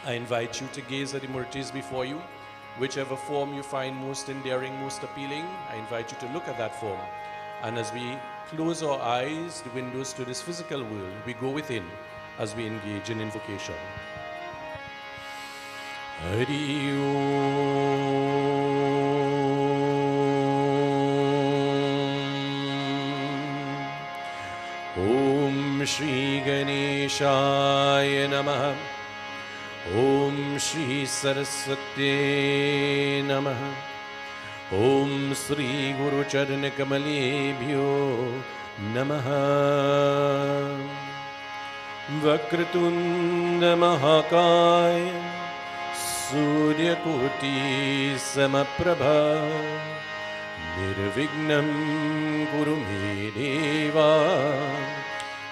I invite you to gaze at the murtis before you. Whichever form you find most endearing, most appealing, I invite you to look at that form. And as we close our eyes, the windows to this physical world, we go within as we engage in invocation. Hari Om Shri Ganeshaya Namaha Om Shri Saraswate Namaha Om Shri Guru Charana Kamalebhyo Namaha Vakratunda Mahakaya Surya Koti Samaprabha Nirvignam Guru Me Deva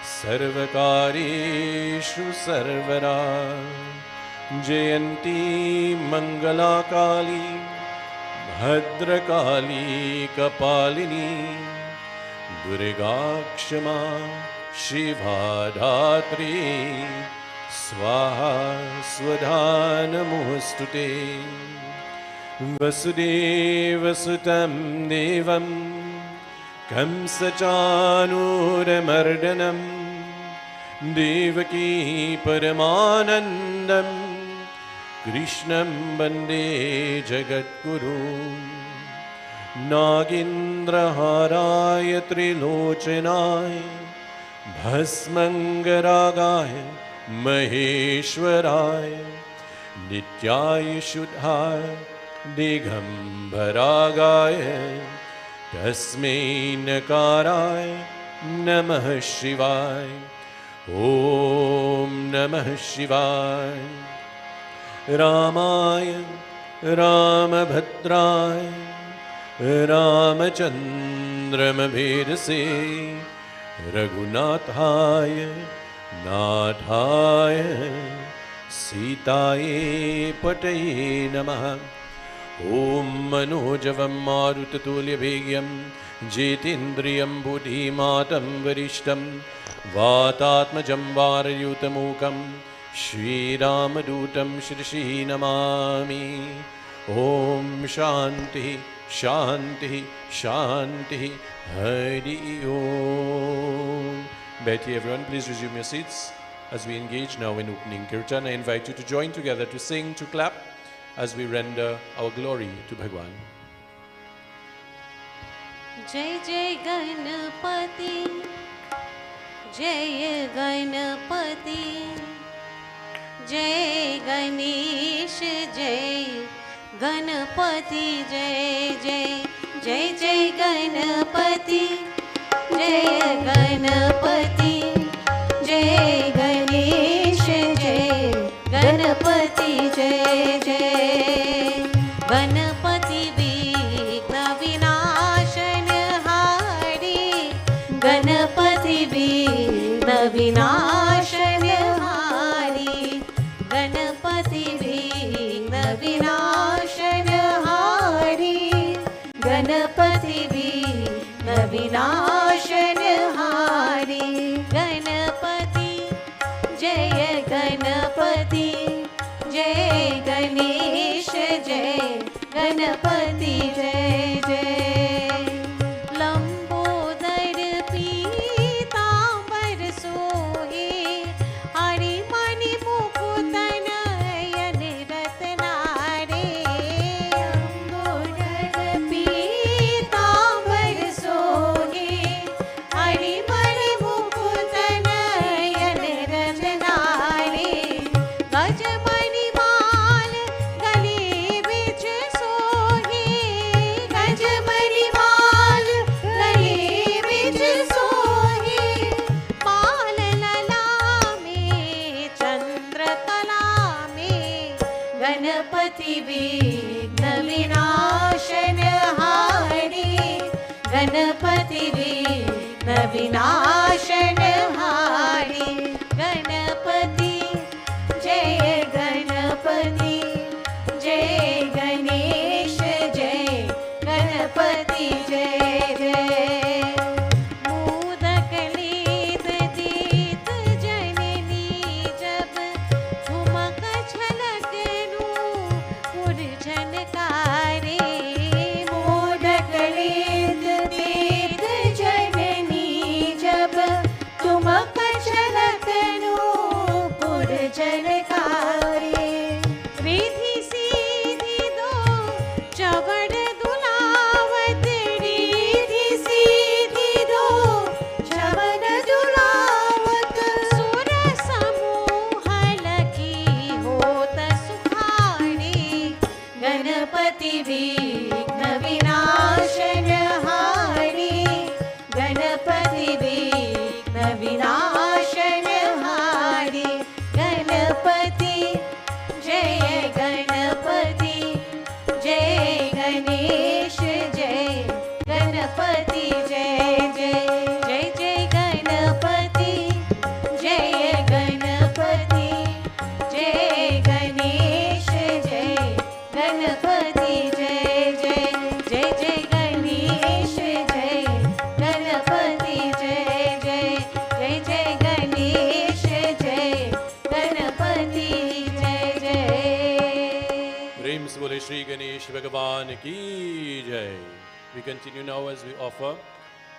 Sarvakareshu Sarvara Jayanti Mangala Kali Bhadrakali Kapalini Durga Kshama Shiva Dhatri Swaha Swada Namostute Vasudeva Sutam Devam Kamsachanuramardanam Devaki Paramanandam Krishnam Bande Jagadguru Nagindraharaya Trilochanaya Bhasmangaragaya Maheshwaraya Nityaya Shuddhaya Digambaragaya Tasmai Nakaraya Namah Shivaya Om Namah Shivaya Ramaya Ramabhadraya Ramachandramabhedase Raghunathaya Nathaya Sitaye Pataye Namaha Om Manojavam Marutatulyabhegyam Jetindriyam Buddhimatam Varishtam Vatatmajam Varayutamukam Shri Ramadutam Shri Namami Om Shanti Shanti Shanti Hari Om. Betty, everyone, please resume your seats as we engage now in opening kirtan. I invite you to join together to sing, to clap as we render our glory to Bhagwan. Jai Jai Ganapati, Jai Ganapati, Jai Ganesh, Jai Ganapati, Jai Jai Jai Jai Ganapati, Jai Ganapati, Jai Ganesh, Jai Ganapati, Jai Jai Ganapati Vighna Vinashana Hari, Ganapati Vighna Vinashana Hari, Ganapati Vighna Vinashana Hari, Ganapati Vighna Vinashana Hari, Ganapati Jaya Ganapati, Jai Ganesh, Jai Ganapati, Jai Jai Lambodar Pitambar Sohe Hari Mani Mukutanayan Ratnare Lambodar Pitambar Sohe Hari Mani Mukutanayan Ratnare Gajamani Mal Gale Vich Sohe Gajamani Mal Gale Vich Sohe Pal Lala Mein Chandra Kala Mein Ganapati Vighna Vinashana Hari, Ganapati Vighna Vinashana Hari, Ganapati Jai Ganapati, Jai Ganesh, Jai Ganapati, Jai Jai Modak Leet Deet Janani Jab Thumak Chhala Ganesh जय गणपति जय जय जय जय गणपति जय गणपति जय गणेश जय गणपति जय जय जय जय गणेश जय गणपति जय जय जय जय गणेश जय गणपति जय जय। प्रेम से बोले श्री गणेश भगवान की जय। We continue now as we offer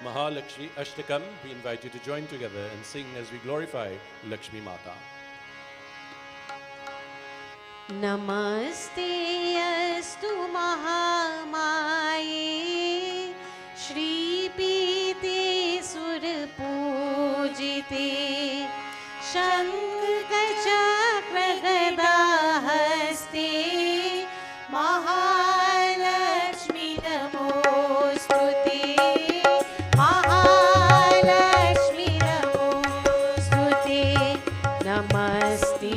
Mahalakshmi Ashtakam. We invite you to join together and sing as we glorify Lakshmi Mata. नमस्ते अस्तु महामाये श्रीपीते सुरपूजिते शङ्खचक्रगदाहस्ते महालक्ष्मी नमोस्तुते महालक्ष्मी नमोस्तुते नमस्ते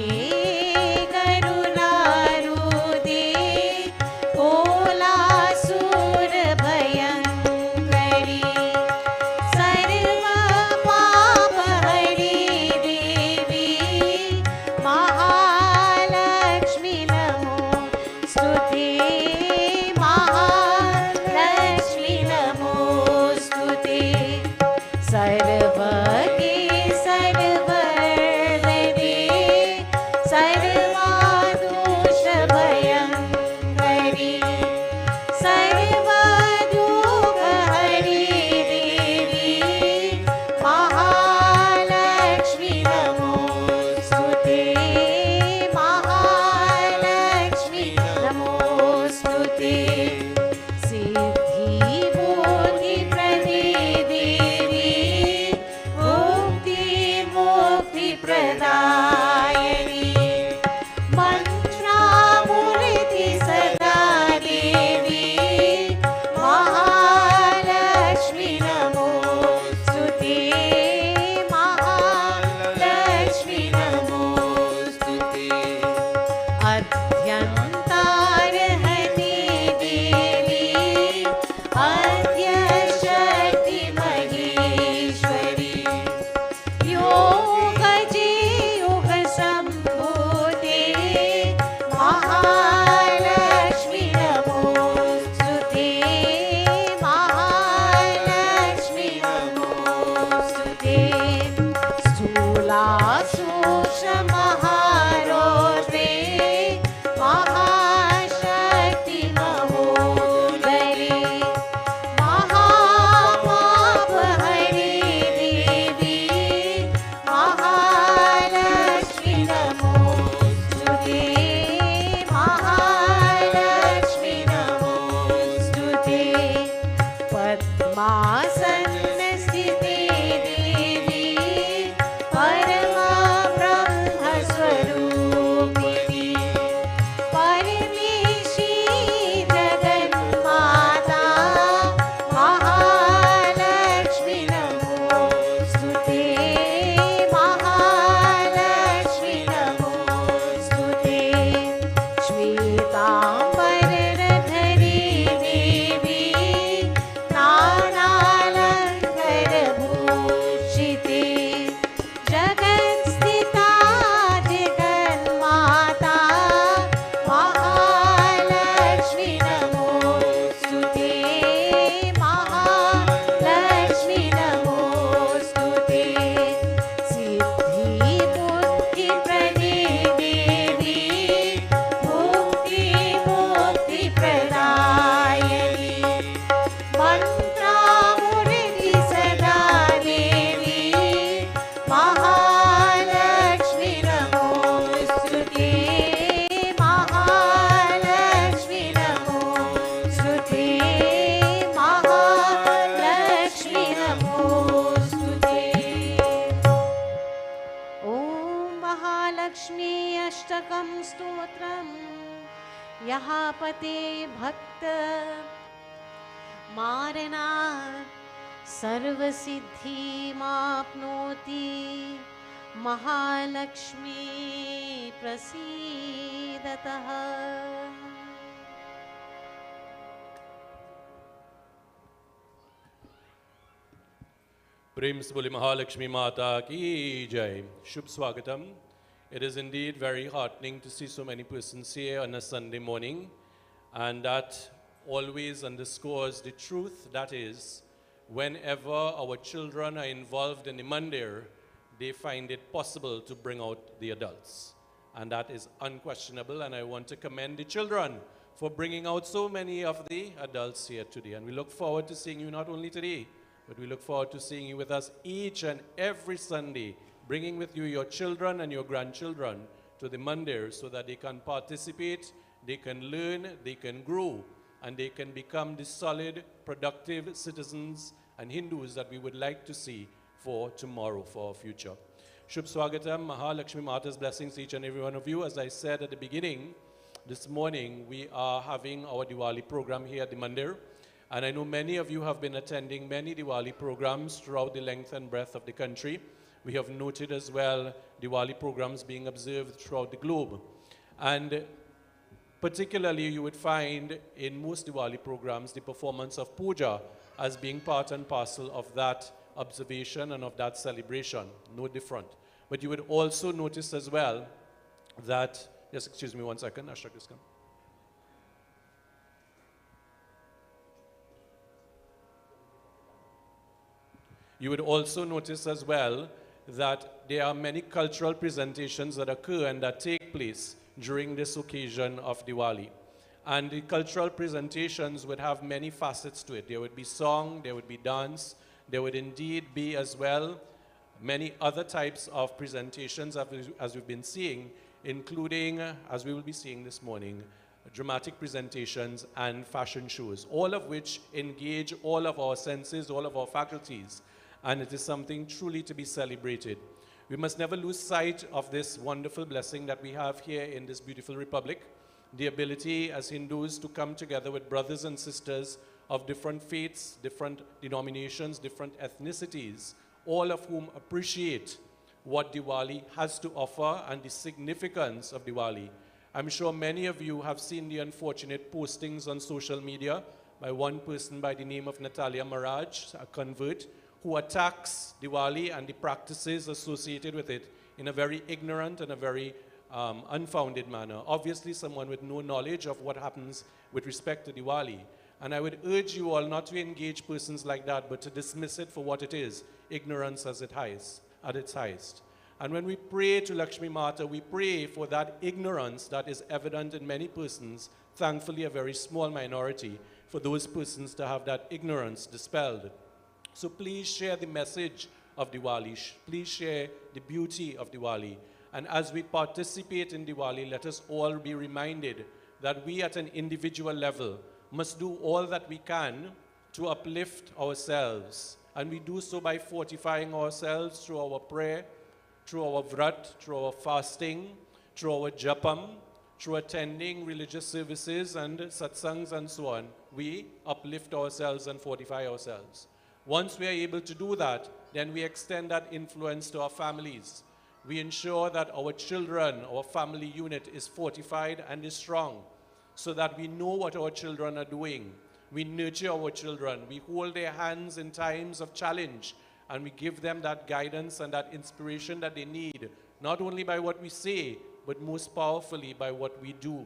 यहाँ पते भक्त मारना सर्वसिद्धि माप्नोति महालक्ष्मी प्रसीदतः। प्रेम से बोले महालक्ष्मी माता की जय. Shubh Swagatam. It is indeed very heartening to see so many persons here on a Sunday morning, and that always underscores the truth that is, whenever our children are involved in the mandir, they find it possible to bring out the adults. And that is unquestionable, and I want to commend the children for bringing out so many of the adults here today. And we look forward to seeing you not only today, but we look forward to seeing you with us each and every Sunday, bringing with you your children and your grandchildren to the mandir so that they can participate, they can learn, they can grow, and they can become the solid, productive citizens and Hindus that we would like to see for tomorrow, for our future. Shubh Swagatam, Mahalakshmi Mata's blessings to each and every one of you. As I said at the beginning, this morning we are having our Diwali program here at the mandir. And I know many of you have been attending many Diwali programs throughout the length and breadth of the country. We have noted as well Diwali programs being observed throughout the globe. And particularly you would find in most Diwali programs the performance of puja as being part and parcel of that observation and of that celebration, no different. But you would also notice as well that, yes, excuse me 1 second, Ashrak just come. You would also notice as well that there are many cultural presentations that occur and that take place during this occasion of Diwali. And the cultural presentations would have many facets to it. There would be song, there would be dance, there would indeed be as well many other types of presentations as we've been seeing, including, as we will be seeing this morning, dramatic presentations and fashion shows, all of which engage all of our senses, all of our faculties. And it is something truly to be celebrated. We must never lose sight of this wonderful blessing that we have here in this beautiful republic, the ability as Hindus to come together with brothers and sisters of different faiths, different denominations, different ethnicities, all of whom appreciate what Diwali has to offer and the significance of Diwali. I'm sure many of you have seen the unfortunate postings on social media by one person by the name of Natalia Maraj, a convert, who attacks Diwali and the practices associated with it in a very ignorant and a very unfounded manner. Obviously, someone with no knowledge of what happens with respect to Diwali. And I would urge you all not to engage persons like that, but to dismiss it for what it is, ignorance at its highest. And when we pray to Lakshmi Mata, we pray for that ignorance that is evident in many persons, thankfully a very small minority, for those persons to have that ignorance dispelled. So please share the message of Diwali. Please share the beauty of Diwali. And as we participate in Diwali, let us all be reminded that we at an individual level must do all that we can to uplift ourselves. And we do so by fortifying ourselves through our prayer, through our vrat, through our fasting, through our japam, through attending religious services and satsangs and so on. We uplift ourselves and fortify ourselves. Once we are able to do that, then we extend that influence to our families. We ensure that our children, our family unit is fortified and is strong so that we know what our children are doing. We nurture our children. We hold their hands in times of challenge and we give them that guidance and that inspiration that they need, not only by what we say, but most powerfully by what we do.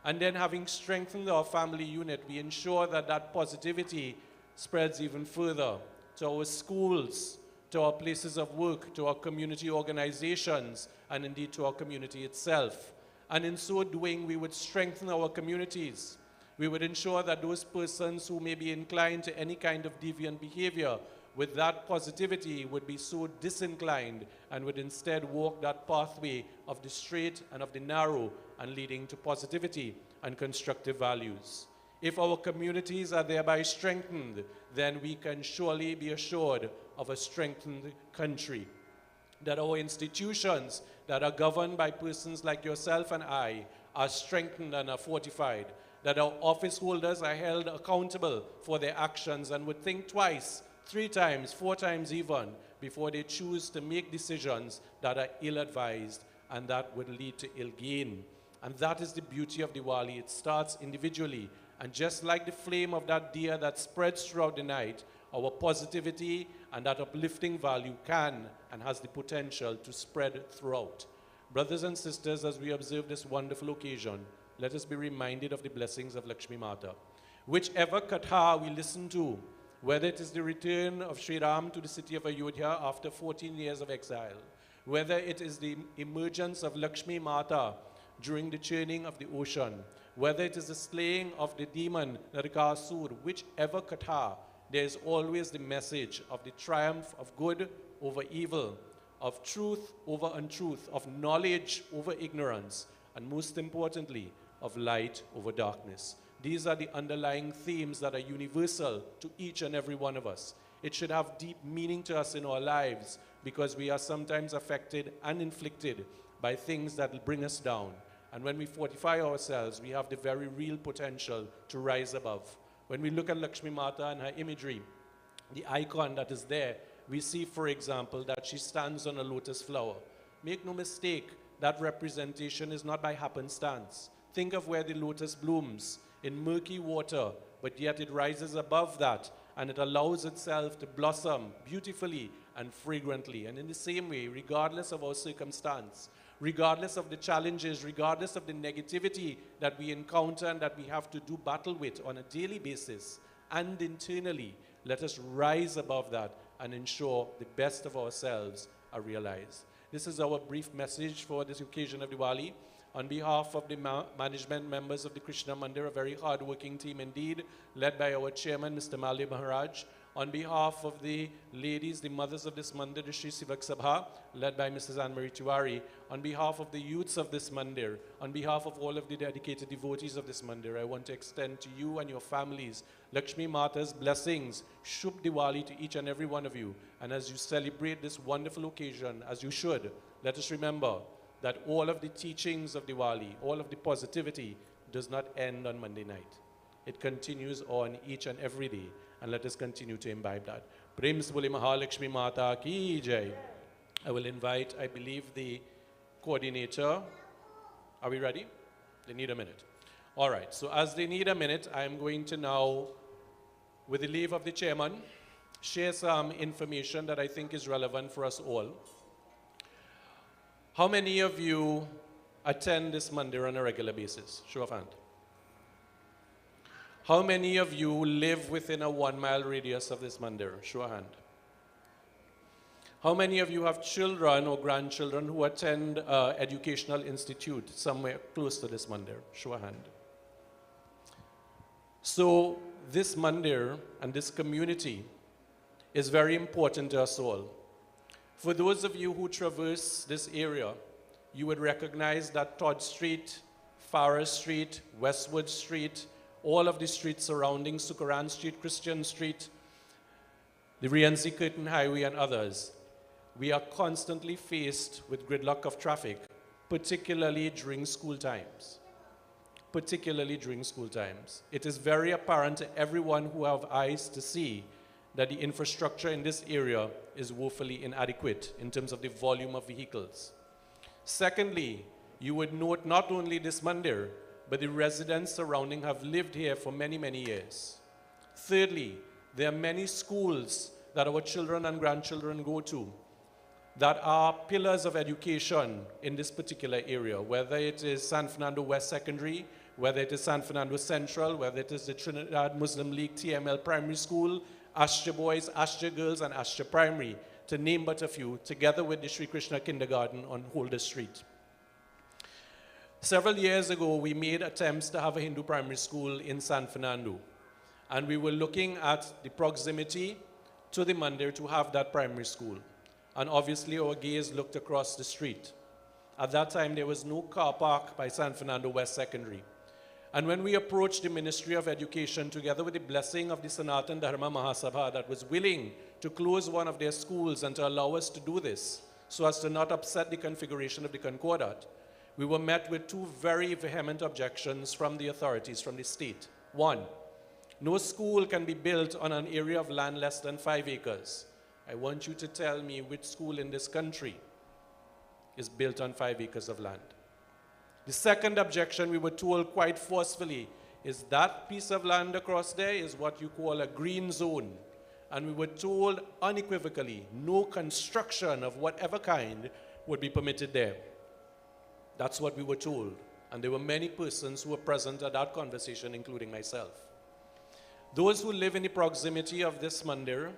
And then having strengthened our family unit, we ensure that that positivity spreads even further to our schools, to our places of work, to our community organizations, and indeed to our community itself. And in so doing, we would strengthen our communities. We would ensure that those persons who may be inclined to any kind of deviant behavior, with that positivity would be so disinclined and would instead walk that pathway of the straight and of the narrow and leading to positivity and constructive values. If our communities are thereby strengthened, then we can surely be assured of a strengthened country. That our institutions that are governed by persons like yourself and I are strengthened and are fortified. That our office holders are held accountable for their actions and would think twice, 3 times, 4 times even, before they choose to make decisions that are ill-advised and that would lead to ill gain. And that is the beauty of Diwali. It starts individually. And just like the flame of that diya that spreads throughout the night, our positivity and that uplifting value can and has the potential to spread throughout. Brothers and sisters, as we observe this wonderful occasion, let us be reminded of the blessings of Lakshmi Mata. Whichever katha we listen to, whether it is the return of Sri Ram to the city of Ayodhya after 14 years of exile, whether it is the emergence of Lakshmi Mata during the churning of the ocean, whether it is the slaying of the demon Narikasur, whichever katha, there is always the message of the triumph of good over evil, of truth over untruth, of knowledge over ignorance, and most importantly, of light over darkness. These are the underlying themes that are universal to each and every one of us. It should have deep meaning to us in our lives because we are sometimes affected and inflicted by things that will bring us down. And when we fortify ourselves, we have the very real potential to rise above. When we look at Lakshmi Mata and her imagery, the icon that is there, we see, for example, that she stands on a lotus flower. Make no mistake, that representation is not by happenstance. Think of where the lotus blooms in murky water, but yet it rises above that and it allows itself to blossom beautifully and fragrantly. And in the same way, regardless of our circumstance, regardless of the challenges, regardless of the negativity that we encounter and that we have to do battle with on a daily basis and internally, let us rise above that and ensure the best of ourselves are realized. This is our brief message for this occasion of Diwali. On behalf of the management members of the Krishna Mandir, a very hard-working team indeed, led by our chairman, Mr. Mali Maharaj. On behalf of the ladies, the mothers of this mandir, the Shri Sivak Sabha, led by Mrs. Anne-Marie Tiwari. On behalf of the youths of this mandir, on behalf of all of the dedicated devotees of this mandir, I want to extend to you and your families Lakshmi Mata's blessings. Shubh Diwali to each and every one of you. And as you celebrate this wonderful occasion, as you should, let us remember that all of the teachings of Diwali, all of the positivity does not end on Monday night. It continues on each and every day, and let us continue to imbibe that. Prem se bole Mahalakshmi Mata ki jai. I will invite, I believe, the coordinator. Are we ready? They need a minute. All right, so as they need a minute, I am going to now, with the leave of the chairman, share some information that I think is relevant for us all. How many of you attend this mandir on a regular basis? Show of hand. How many of you live within a 1-mile radius of this mandir? Show of hand. How many of you have children or grandchildren who attend an educational institute somewhere close to this mandir? Show of hand. So this mandir and this community is very important to us all. For those of you who traverse this area, you would recognize that Todd Street, Farrar Street, Westwood Street, all of the streets surrounding Sukaran Street, Christian Street, the Rienzi Curtain Highway and others, we are constantly faced with gridlock of traffic, particularly during school times. Particularly during school times. It is very apparent to everyone who have eyes to see that the infrastructure in this area is woefully inadequate in terms of the volume of vehicles. Secondly, you would note not only this mandir, but the residents surrounding have lived here for many, many years. Thirdly, there are many schools that our children and grandchildren go to that are pillars of education in this particular area, whether it is San Fernando West Secondary, whether it is San Fernando Central, whether it is the Trinidad Muslim League TML Primary School, Astra Boys, Astra Girls, and Astra Primary, to name but a few, together with the Sri Krishna Kindergarten on Holder Street. Several years ago, we made attempts to have a Hindu primary school in San Fernando, and we were looking at the proximity to the mandir to have that primary school. And obviously, our gaze looked across the street. At that time, there was no car park by San Fernando West Secondary. And when we approached the Ministry of Education, together with the blessing of the Sanatan Dharma Mahasabha that was willing to close one of their schools and to allow us to do this, so as to not upset the configuration of the Concordat, we were met with two very vehement objections from the authorities, from the state. One, no school can be built on an area of land less than 5 acres. I want you to tell me which school in this country is built on 5 acres of land. The second objection, we were told quite forcefully, is that piece of land across there is what you call a green zone. and we were told unequivocally no construction of whatever kind would be permitted there. That's what we were told. And there were many persons who were present at that conversation, including myself. Those who live in the proximity of this mandir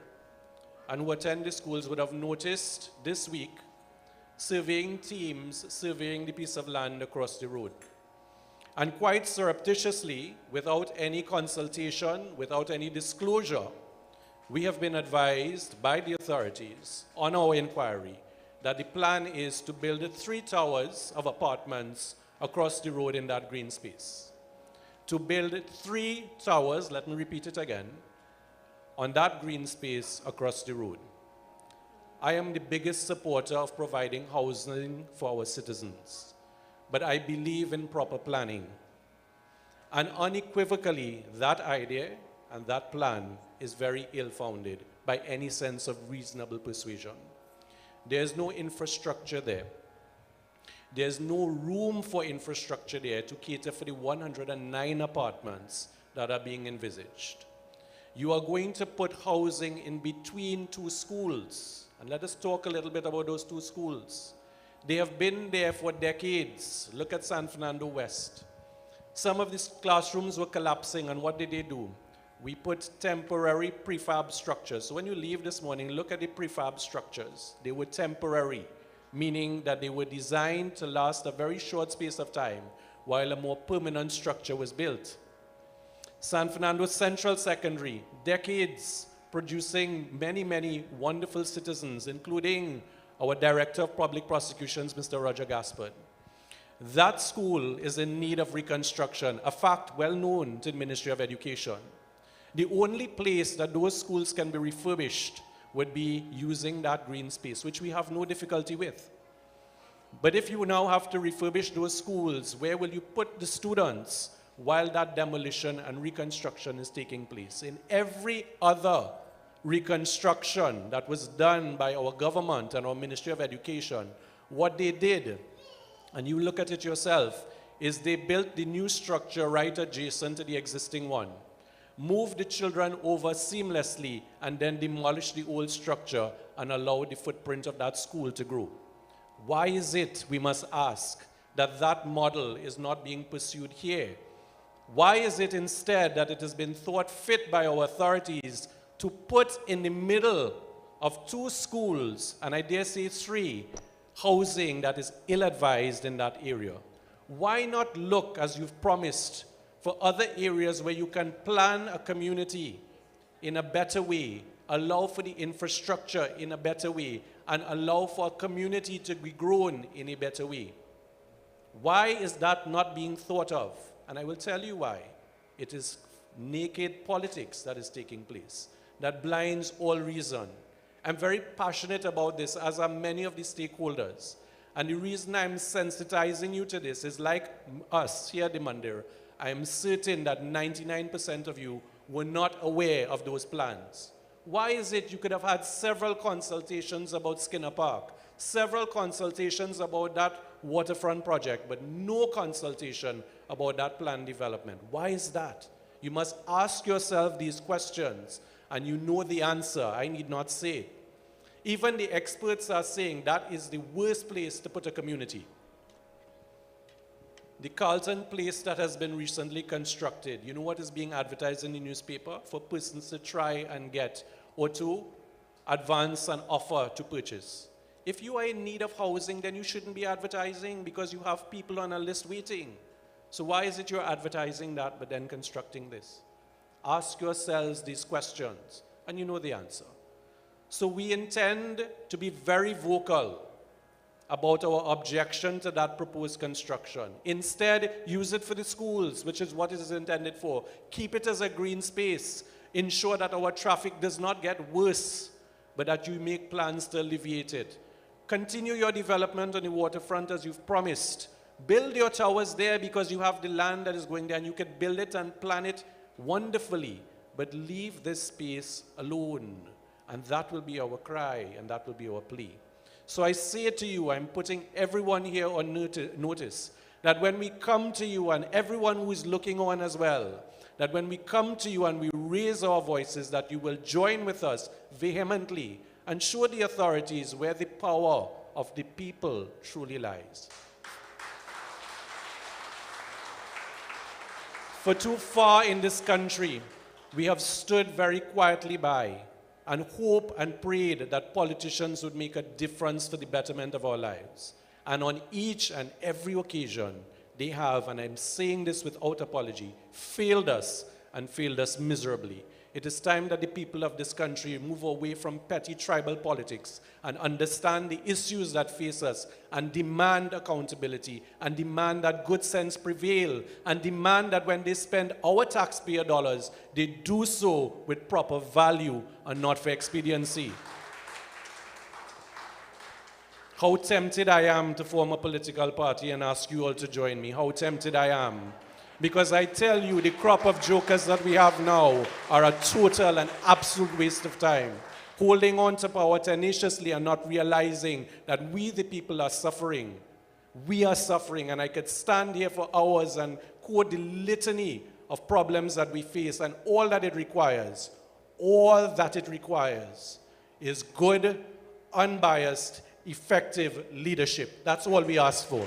and who attend the schools would have noticed this week surveying teams surveying the piece of land across the road. And quite surreptitiously, without any consultation, without any disclosure, we have been advised by the authorities on our inquiry that the plan is to build 3 towers of apartments across the road in that green space. To build 3 towers, let me repeat it again, on that green space across the road. I am the biggest supporter of providing housing for our citizens, but I believe in proper planning. And unequivocally, that idea and that plan is very ill-founded by any sense of reasonable persuasion. There's no infrastructure there. There's no room for infrastructure there to cater for the 109 apartments that are being envisaged. You are going to put housing in between 2 schools. And let us talk a little bit about those 2 schools. They have been there for decades. Look at San Fernando West. Some of these classrooms were collapsing, and what did they do? We put temporary prefab structures. So when you leave this morning, look at the prefab structures. They were temporary, meaning that they were designed to last a very short space of time, while a more permanent structure was built. San Fernando Central Secondary, decades producing many, many wonderful citizens, including our Director of Public Prosecutions, Mr. Roger Gaspard. That school is in need of reconstruction, a fact well known to the Ministry of Education. The only place that those schools can be refurbished would be using that green space, which we have no difficulty with. But if you now have to refurbish those schools, where will you put the students while that demolition and reconstruction is taking place? In every other reconstruction that was done by our government and our Ministry of Education, what they did, and you look at it yourself, is they built the new structure right adjacent to the existing one, moved the children over seamlessly, and then demolished the old structure and allowed the footprint of that school to grow. Why is it, we must ask, that that model is not being pursued here? Why is it instead that it has been thought fit by our authorities to put in the middle of 2 schools, and I dare say 3, housing that is ill-advised in that area? Why not look, as you've promised, for other areas where you can plan a community in a better way, allow for the infrastructure in a better way, and allow for a community to be grown in a better way? Why is that not being thought of? And I will tell you why. It is naked politics that is taking place, that blinds all reason. I'm very passionate about this, as are many of the stakeholders. And the reason I'm sensitizing you to this is, like us here at the Mandir, I am certain that 99% of you were not aware of those plans. Why is it you could have had several consultations about Skinner Park, several consultations about that waterfront project, but no consultation about that planned development? Why is that? You must ask yourself these questions, and you know the answer. I need not say it. Even the experts are saying that is the worst place to put a community. The Carlton place that has been recently constructed, you know what is being advertised in the newspaper? For persons to try and get or to advance an offer to purchase. If you are in need of housing, then you shouldn't be advertising, because you have people on a list waiting. So why is it you're advertising that but then constructing this? Ask yourselves these questions, and you know the answer. So we intend to be very vocal about our objection to that proposed construction. Instead, use it for the schools, which is what it is intended for. Keep it as a green space. Ensure that our traffic does not get worse, but that you make plans to alleviate it. Continue your development on the waterfront as you've promised. Build your towers there because you have the land that is going there, and you can build it and plan it wonderfully, but leave this space alone. And that will be our cry, and that will be our plea. So I say to you, I'm putting everyone here on notice, that when we come to you, and everyone who is looking on as well, that when we come to you and we raise our voices, that you will join with us vehemently and show the authorities where the power of the people truly lies. For too far in this country, we have stood very quietly by and hoped and prayed that politicians would make a difference for the betterment of our lives. And on each and every occasion, they have, and I'm saying this without apology, failed us and failed us miserably. It is time that the people of this country move away from petty tribal politics and understand the issues that face us and demand accountability and demand that good sense prevail and demand that when they spend our taxpayer dollars, they do so with proper value and not for expediency. How tempted I am to form a political party and ask you all to join me. How tempted I am. Because I tell you, the crop of jokers that we have now are a total and absolute waste of time. Holding on to power tenaciously and not realizing that we, the people, are suffering. We are suffering, and I could stand here for hours and quote the litany of problems that we face, and all that it requires is good, unbiased, effective leadership. That's all we ask for.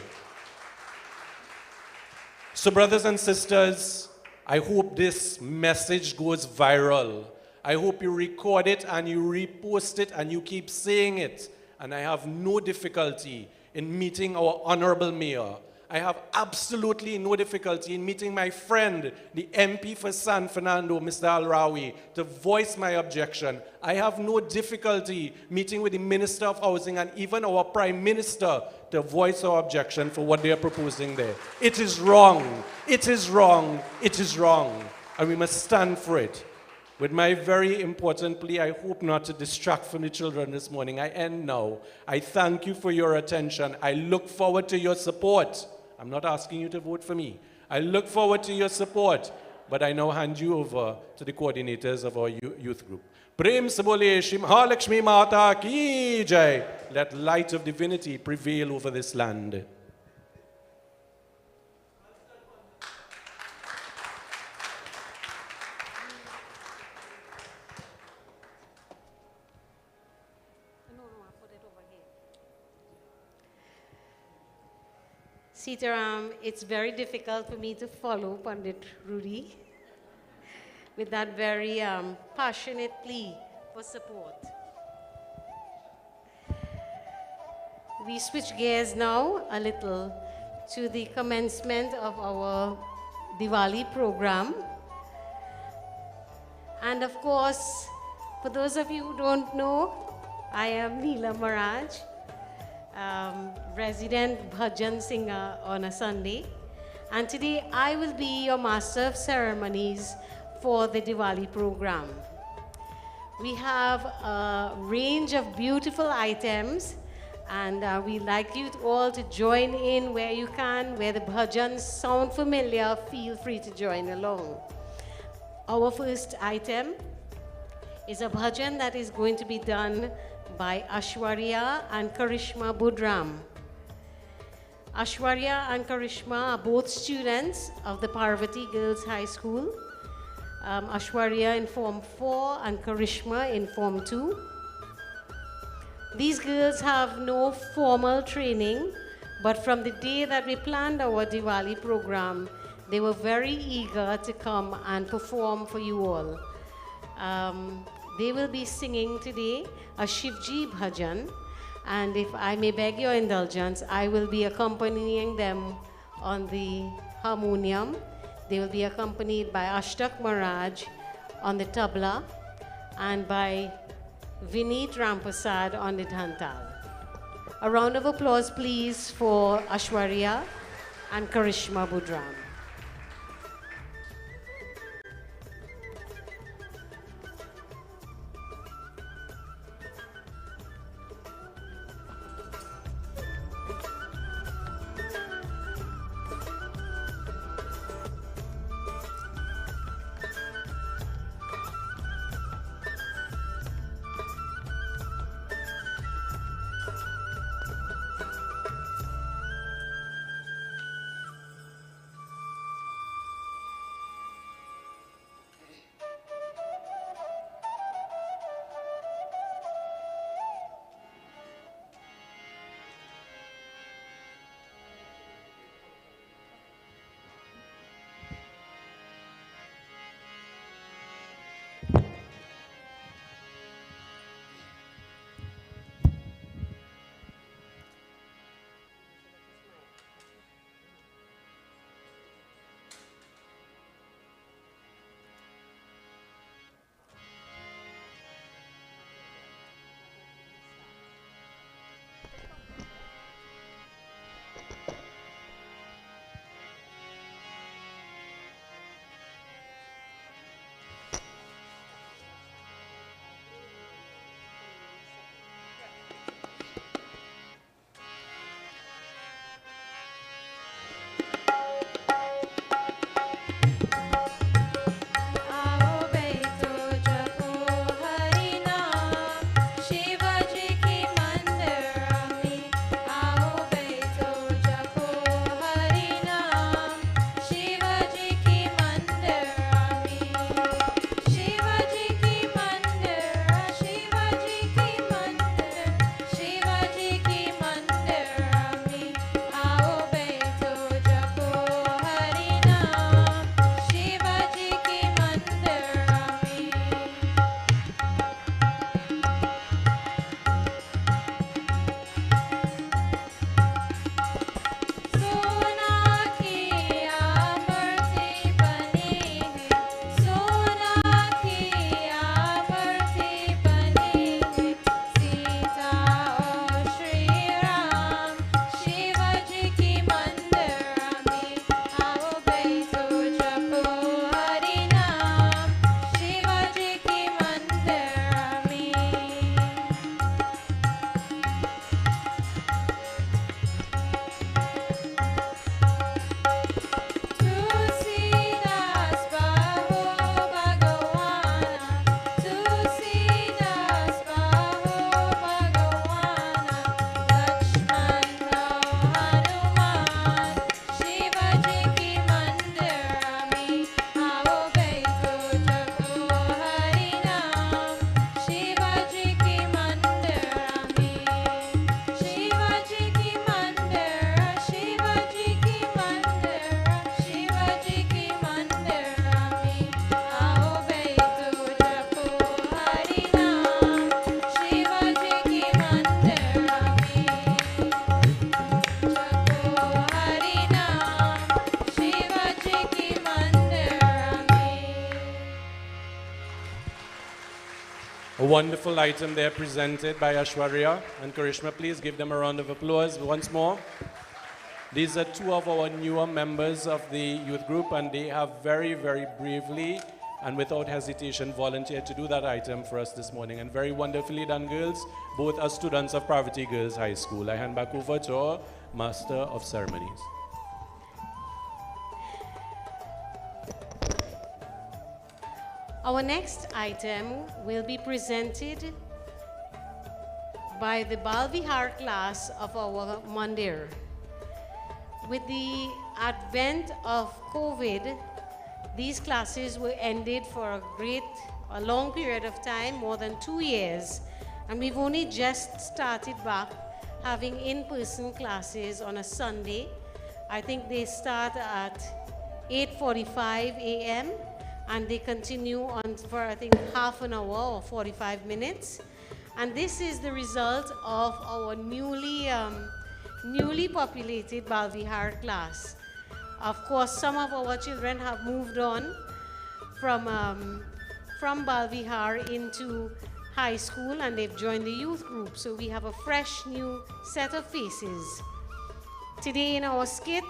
So brothers and sisters, I hope this message goes viral. I hope you record it and you repost it and you keep saying it. And I have no difficulty in meeting our honorable mayor. I have absolutely no difficulty in meeting my friend, the MP for San Fernando, Mr. Al-Rawi, to voice my objection. I have no difficulty meeting with the Minister of Housing and even our Prime Minister to voice our objection for what they are proposing there. It is wrong. It is wrong. It is wrong. And we must stand for it. With my very important plea, I hope not to distract from the children this morning. I end now. I thank you for your attention. I look forward to your support. I'm not asking you to vote for me. I look forward to your support. But I now hand you over to the coordinators of our youth group. Prem se bole Shri Mahalakshmi Mata ki jai. Let light of divinity prevail over this land. Sitaram, it's very difficult for me to follow Pandit Rudy with that very passionate plea for support. We switch gears now a little to the commencement of our Diwali program. And of course, for those of you who don't know, I am Neela Maharaj, resident bhajan singer on a Sunday. And today I will be your master of ceremonies for the Diwali program. We have a range of beautiful items, and we'd like you all to join in where you can, where the bhajans sound familiar, feel free to join along. Our first item is a bhajan that is going to be done by Ashwarya and Krishna Budram. Ashwarya and Krishna are both students of the Parvati Girls High School. Ashwarya in Form 4 and Krishna in Form 2. These girls have no formal training, but from the day that we planned our Diwali program, they were very eager to come and perform for you all. They will be singing today a Shivji bhajan, and if I may beg your indulgence, I will be accompanying them on the harmonium. They will be accompanied by Ashtak Maharaj on the tabla and by Vineet Rampasad on the dhantal. A round of applause, please, for Ashwarya and Krishna Budram. A wonderful item there presented by Ashwarya and Karishma. Please give them a round of applause once more. These are two of our newer members of the youth group, and they have very, very bravely and without hesitation volunteered to do that item for us this morning. And very wonderfully done, girls. Both are students of Parvati Girls High School. I hand back over to our Master of Ceremonies. Our next item will be presented by the Bal Vihar class of our Mandir. With the advent of COVID, these classes were ended for a long period of time, more than 2 years, and we've only just started back having in-person classes on a Sunday. I think they start at 8:45 a.m. and they continue on for I think half an hour or 45 minutes. And this is the result of our newly populated Bal Vihar class. Of course, some of our children have moved on from Bal Vihar into high school and they've joined the youth group. So we have a fresh new set of faces. Today in our skit,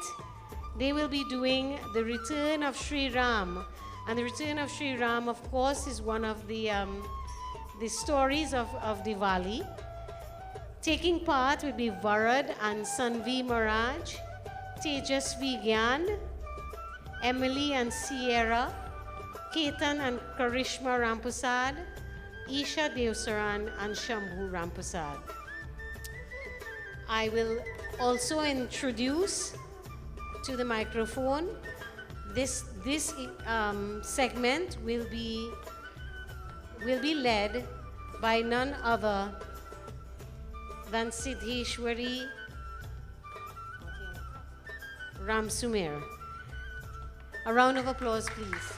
they will be doing the return of Sri Ram. And the return of Sri Ram, of course, is one of the stories of Divali. Taking part will be Varad and Sanvi Maraj, Tejas Vigyan, Emily and Sierra, Ketan and Karishma Rampusad, Isha Devsaran and Shambhu Rampusad. I will also introduce to the microphone this segment will be led by none other than Siddheshwari Ramsumir. A round of applause, please.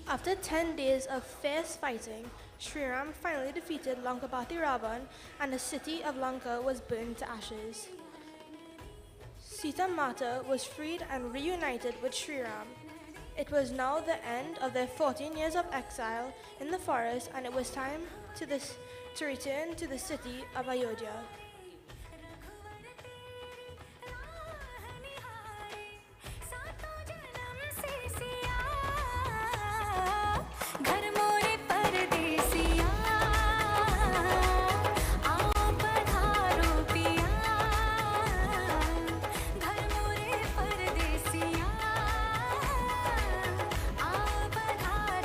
After 10 days of fierce fighting, Sri Ram finally defeated Lankapati Ravan and the city of Lanka was burned to ashes. Sita Mata was freed and reunited with Sri Ram. It was now the end of their 14 years of exile in the forest and it was time to return to the city of Ayodhya.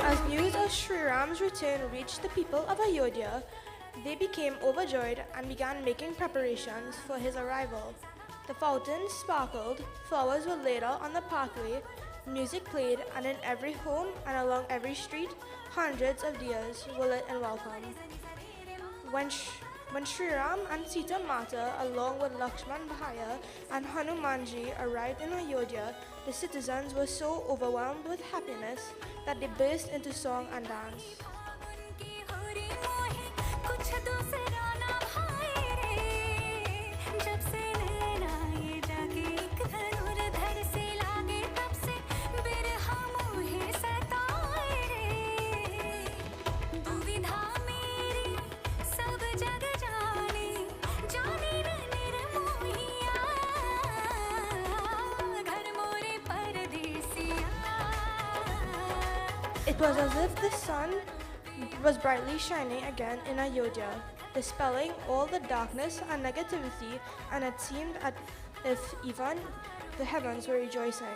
As news of Sri Ram's return reached the people of Ayodhya, they became overjoyed and began making preparations for his arrival. The fountains sparkled, flowers were laid out on the pathway, music played, and in every home and along every street, hundreds of diyas were lit in welcome. When Sri Ram and Sita Mata, along with Lakshman Bhaiya and Hanumanji, arrived in Ayodhya, the citizens were so overwhelmed with happiness that they burst into song and dance. It was as if the sun was brightly shining again in Ayodhya, dispelling all the darkness and negativity, and it seemed as if even the heavens were rejoicing.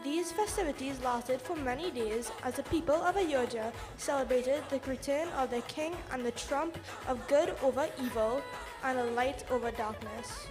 These festivities lasted for many days as the people of Ayodhya celebrated the return of their king and the trump of good over evil and a light over darkness.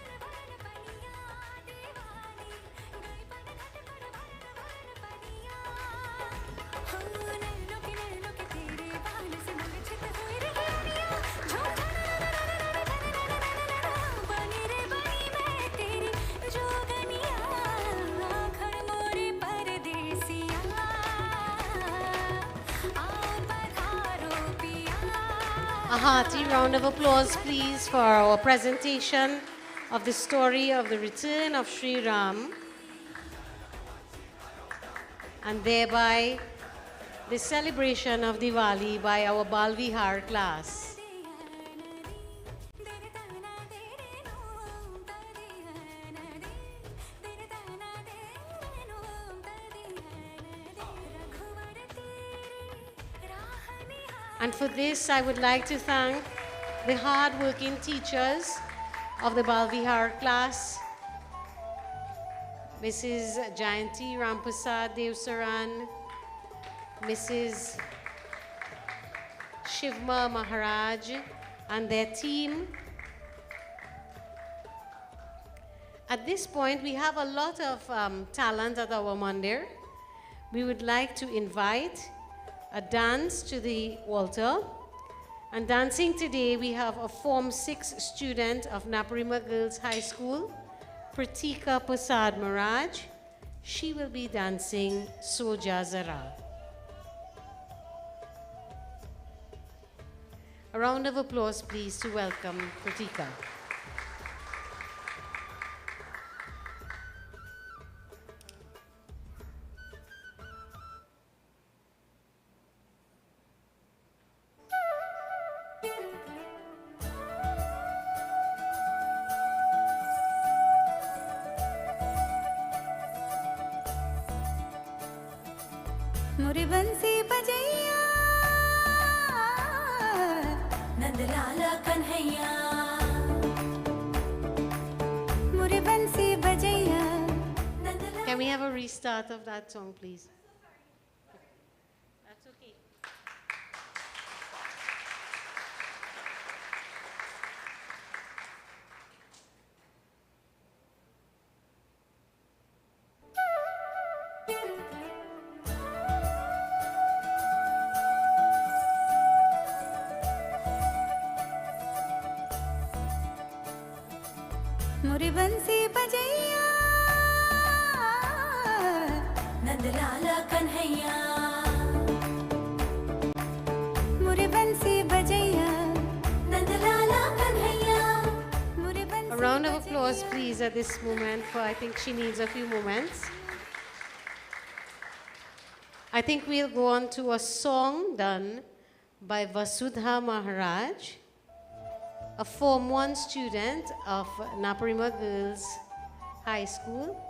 A hearty round of applause, please, for our presentation of the story of the return of Sri Ram, and thereby the celebration of Diwali by our Bal Vihar class. And for this, I would like to thank the hard-working teachers of the Bal Vihar class, Mrs. Jayanti Rampasad Devsaran, Mrs. Shivma Maharaj, and their team. At this point, we have a lot of talent at our mandir. We would like to invite a dance to the altar. And dancing today, we have a Form 6 student of Naparima Girls High School, Pratika Prasad Maharaj. She will be dancing Soja Zara. A round of applause, please, to welcome Pratika. मुरी बंसी बजैया नंदलाला कन्हैया मुरी बंसी बजैया Can we have a restart of that song, please? That's okay. मुरी बंसी बजैया नंदलाला कन्हैया मुरी बंसी बजैया नंदलाला कन्हैया मुरी A बंसी round of applause, please, at this moment, for I think she needs a few moments. I think we'll go on to a song done by Vasudha Maharaj, a Form 1 student of Naparima Girls High School.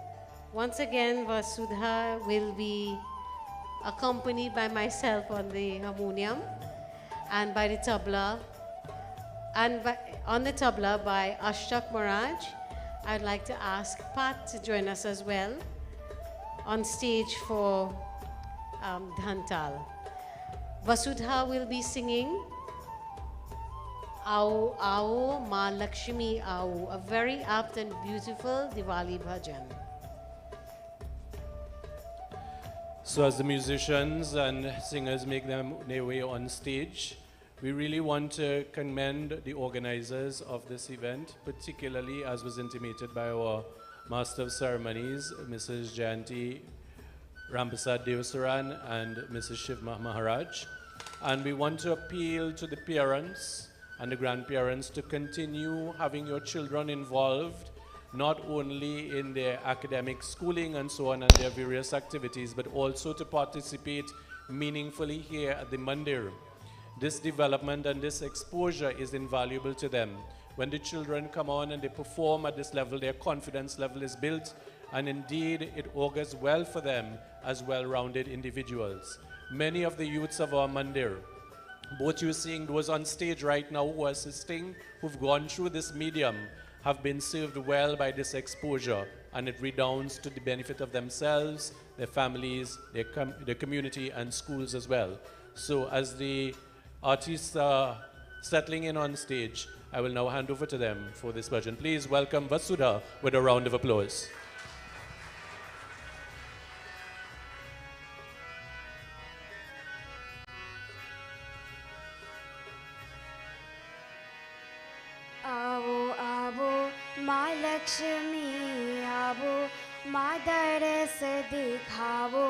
Once again, Vasudha will be accompanied by myself on the harmonium and by the tabla, and on the tabla by Ashtak Maharaj. I'd like to ask Pat to join us as well on stage for Dhantal. Vasudha will be singing Aao Aao Ma Lakshmi Aao, a very apt and beautiful Diwali bhajan. So as the musicians and singers make their way on stage, we really want to commend the organizers of this event, particularly as was intimated by our Master of Ceremonies, Mrs. Jayanti Rampasad Devsaran and Mrs. Shivma Maharaj. And we want to appeal to the parents and the grandparents to continue having your children involved, not only in their academic schooling and so on and their various activities, but also to participate meaningfully here at the mandir. This development and this exposure is invaluable to them. When the children come on and they perform at this level, their confidence level is built, and indeed it augurs well for them as well-rounded individuals. Many of the youths of our mandir, both you're seeing those on stage right now who are assisting, who've gone through this medium, have been served well by this exposure, and it redounds to the benefit of themselves, their families, their community, and schools as well. So as the artists are settling in on stage, I will now hand over to them for this version. Please welcome Vasudha with a round of applause. आवो आवो माँ लक्ष्मी आवो माँ दरस दिखावो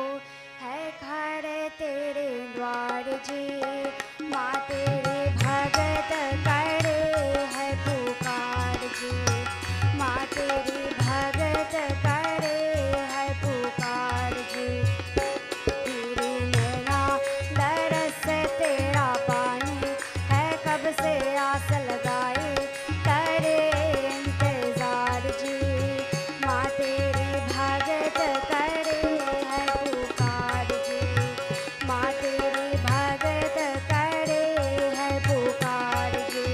है खड़े तेरे द्वार जी माँ तेरे भगत करे है पुकार जी, माँ तेरी भगत करे है पुकार जी। तेरी नैना दरस तेरा पानी है, कब से आस लगाए करे इंतजार जी, माँ तेरी भगत करे है पुकार जी, माँ तेरी भगत करे है पुकार जी।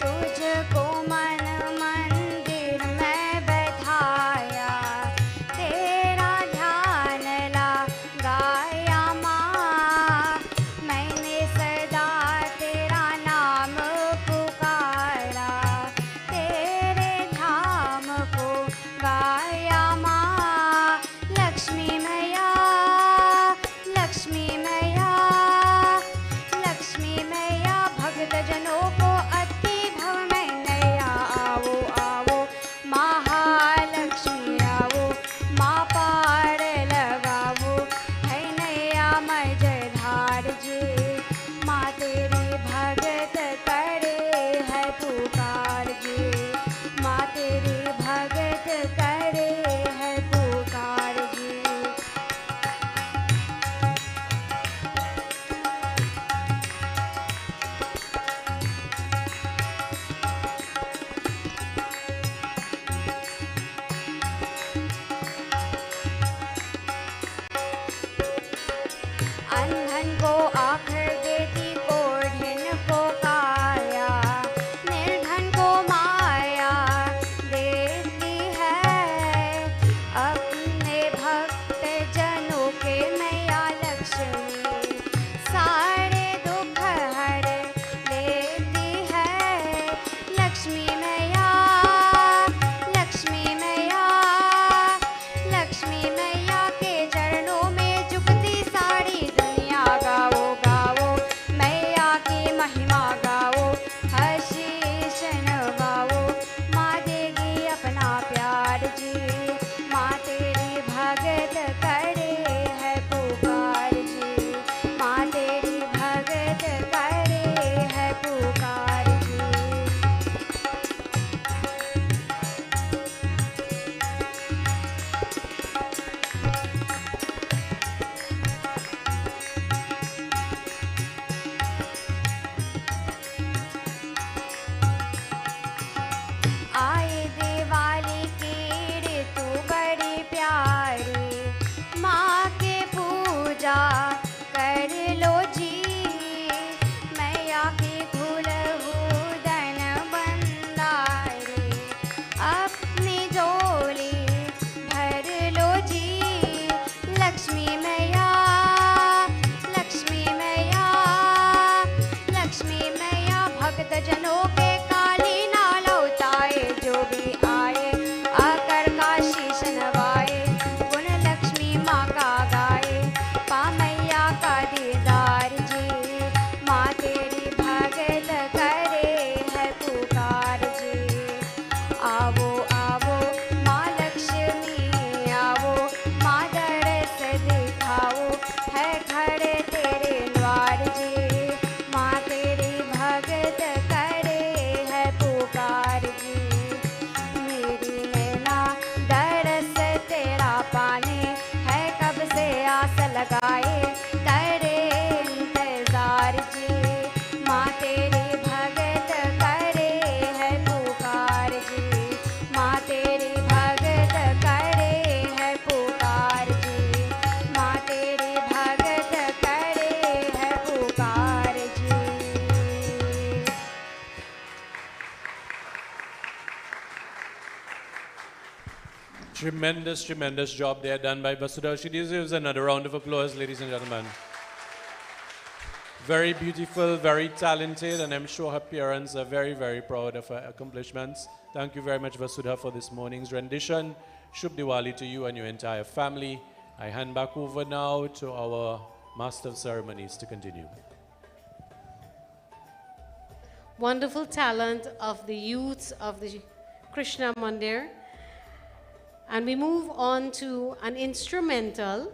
तुझको मन मंदिर में बैठाया, तेरा ध्यान लगाया माँ, मैंने सदा तेरा नाम पुकारा, तेरे धाम को गाया माँ। लक्ष्मी मैया, लक्ष्मी मैया, लक्ष्मी मैया, भक्त जनों को अति भव में नैया, आओ आओ महालक्ष्मी आओ, माँ पार लगाओ है नैया मझधार जी, माँ तेरी भगत करे है पुकार जी, माँ तेरी भगत करे है पुकार जी। अंधन को आँख देती, कोढ़िन को काया, निर्धन को माया देती है, अपने भक्त जनों के मैया लक्ष्मी सारे दुख हर लेती है। लक्ष्मी मैया, लक्ष्मी मैया, लक्ष्मी मैया के चरणों में झुकती सारी दुनिया, गाओ गाओ मैया की महिमा गाओ, हर्षीश नवाओ, माँ देगी अपना प्यार जी, माँ तेरी भगत करे है पुकार जी, माँ तेरी भगत करे है पुकार जी। आए दिवाली की ऋतु बड़ी प्यारी, माँ के पूजा कर लो जी, मैया की धन बंदारी, अपनी झोली भर लो जी। लक्ष्मी मैया, लक्ष्मी मैया, लक्ष्मी मैया, भक्त जनों के काली ना लौटाए, जो भी आए आकर का शीश नवाए, गुण लक्ष्मी माँ का गाए, पा मैया का दीदार जी, माँ तेरी भगत करे है पुकार जी। आवो आवो माँ लक्ष्मी आओ, माँ दरस दिखाओ है खड़े तेरे द्वार जी, माँ तेरी भगत करे है पुकार जी। मेरी नैना दरस तेरा पानी है, कब से आस लगाए करे इंतजार जी, माँ तेरी भगत करे है पुकार जी, माँ तेरी भगत करे है पुकार जी, माँ तेरी भगत करे है पुकार जी। Tremendous, tremendous job there done by Vasudha. She deserves another round of applause, ladies and gentlemen. Very beautiful, very talented, and I'm sure her parents are very, very proud of her accomplishments. Thank you very much, Vasudha, for this morning's rendition. Shubh Diwali to you and your entire family. I hand back over now to our Master of Ceremonies to continue. wonderful talent of the youths of the Krishna Mandir. And we move on to an instrumental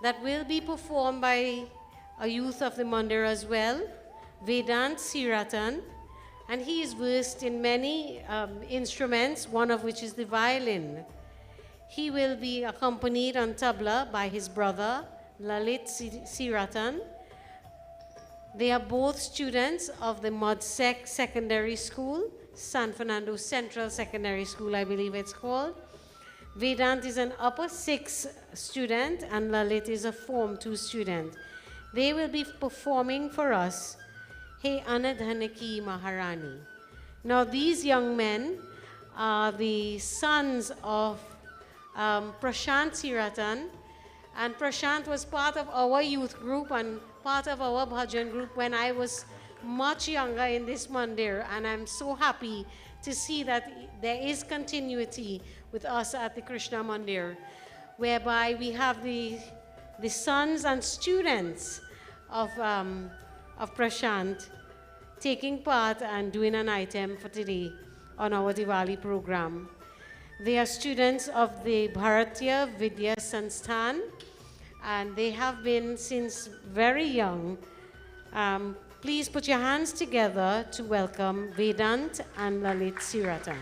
that will be performed by a youth of the Mandir as well, Vedant Siratan. And he is versed in many instruments, one of which is the violin. He will be accompanied on tabla by his brother, Lalit Siratan. They are both students of the Modsec Secondary School, San Fernando Central Secondary School, I believe it's called. Vedant is an upper 6 student and Lalit is a Form 2 student. They will be performing for us, Hey Anadhanaki Maharani. Now these young men are the sons of Prashant Siratan, and Prashant was part of our youth group and part of our bhajan group when I was much younger in this mandir, and I'm so happy to see that there is continuity with us at the Krishna Mandir, whereby we have the sons and students of Prashant taking part and doing an item for today on our Diwali program. They are students of the Bharatiya Vidya Sansthan, and they have been since very young. Please put your hands together to welcome Vedant and Lalit Siratan.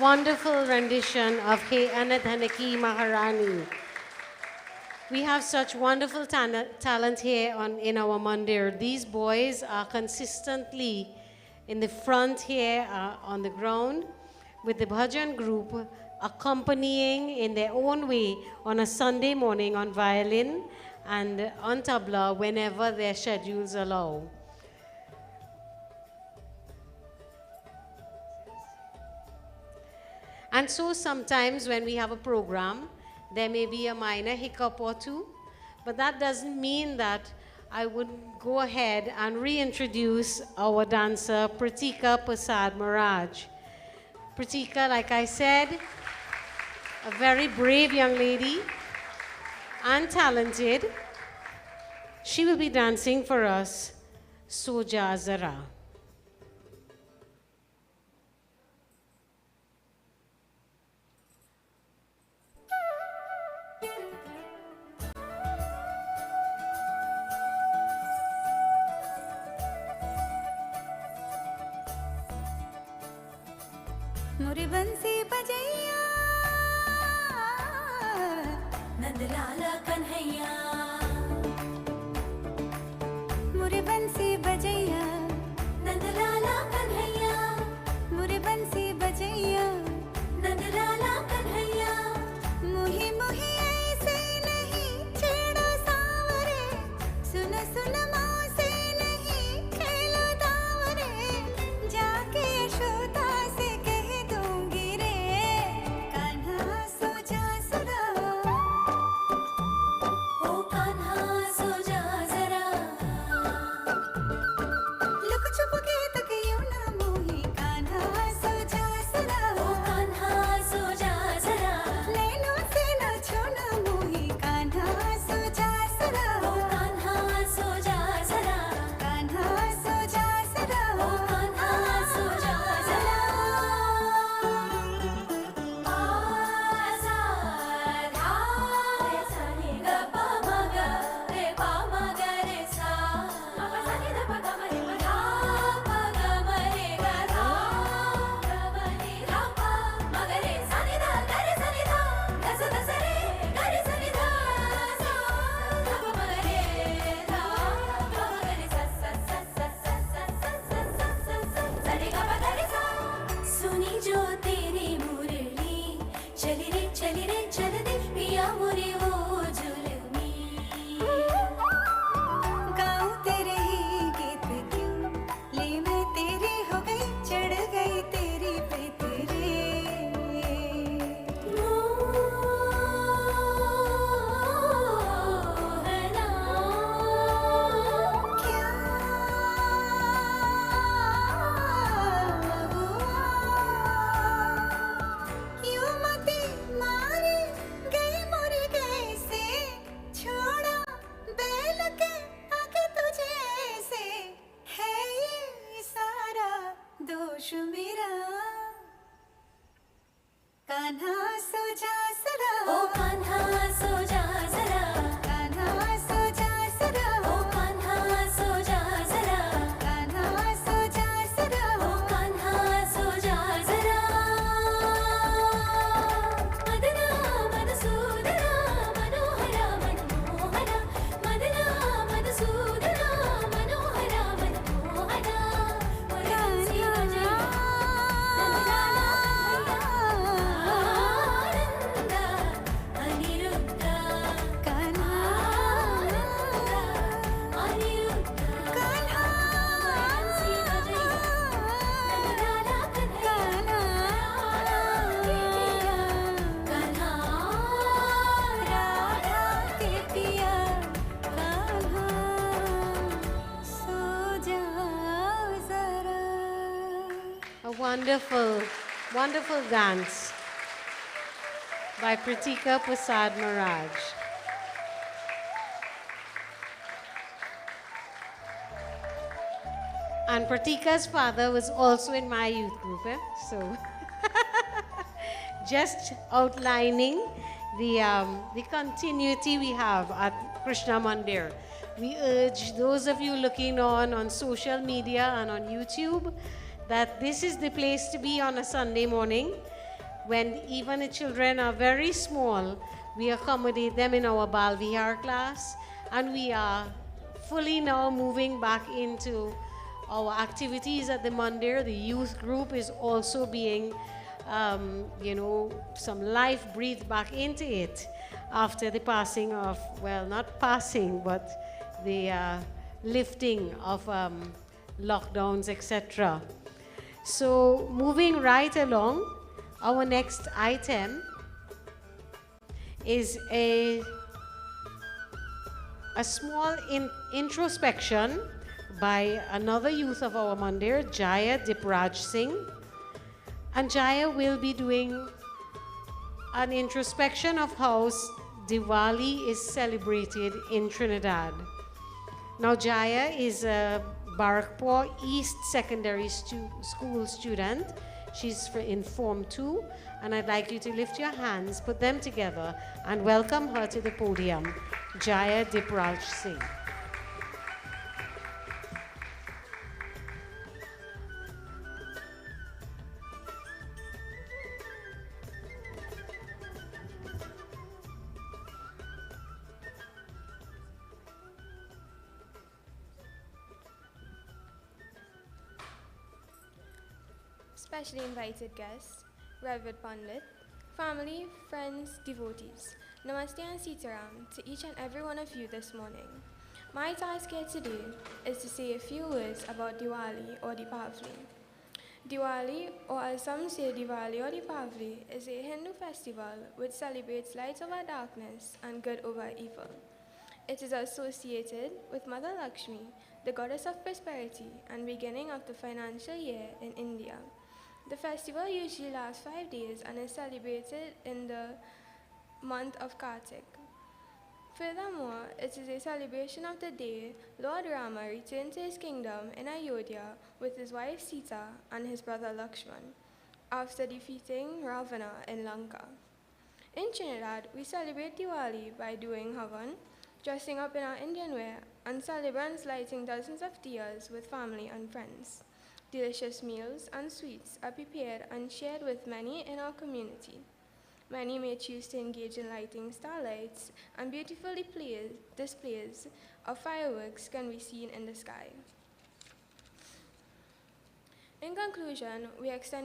wonderful rendition of He Anadhanaki Maharani. We have such wonderful talent here in our mandir. These boys are consistently in the front here on the ground with the bhajan group accompanying in their own way on a Sunday morning on violin and on tabla whenever their schedules allow. And so sometimes when we have a program, there may be a minor hiccup or two, but that doesn't mean that I would go ahead and reintroduce our dancer, Pratika Prasad Maharaj. Pratika, like I said, a very brave young lady and talented. She will be dancing for us, Soja Zara. मुरी बंसी बजैया नंदलाला कन्हैया मुरी बंसी बजैया नंदलाला कन्हैया मुरी बंसी बजैया नंदलाला कन्हैया मुही मुही ऐसे नहीं छेड़ो सावरे सुन सुन माँ से नहीं खेलो दावरे जाके यशोदा से Wonderful, wonderful dance by Pratika Prasad Maharaj. And Pratika's father was also in my youth group, so just outlining the continuity we have at Krishna Mandir. We urge those of you looking on social media and on YouTube that this is the place to be on a Sunday morning. when even the children are very small, we accommodate them in our Bal Vihar class, and we are fully now moving back into our activities at the Mandir. The youth group is also being, some life breathed back into it after the passing of, well, not passing, but the lifting of lockdowns, etc. So moving right along, our next item is a small introspection by another youth of our Mandir, Jaya Dipraj Singh. And Jaya will be doing an introspection of how Diwali is celebrated in Trinidad. Now, Jaya is a Barakpur East Secondary School student. She's in Form 2, and I'd like you to lift your hands, put them together, and welcome her to the podium, Jaya Dipraj Singh. Specially invited guests, Reverend Pandit, family, friends, devotees, Namaste and Sitaram to each and every one of you this morning. My task here today is to say a few words about Diwali or Deepavali. Diwali, or as some say Divali or Deepavali, is a Hindu festival which celebrates light over darkness and good over evil. It is associated with Mother Lakshmi, the goddess of prosperity and beginning of the financial year in India. The festival usually lasts 5 days and is celebrated in the month of Kartik. Furthermore, it is a celebration of the day Lord Rama returned to his kingdom in Ayodhya with his wife Sita and his brother Lakshman after defeating Ravana in Lanka. In Trinidad, we celebrate Diwali by doing Havan, dressing up in our Indian wear, and celebrants lighting dozens of diyas with family and friends. Delicious meals and sweets are prepared and shared with many in our community. Many may choose to engage in lighting starlights, and beautiful displays of fireworks can be seen in the sky. In conclusion, we extend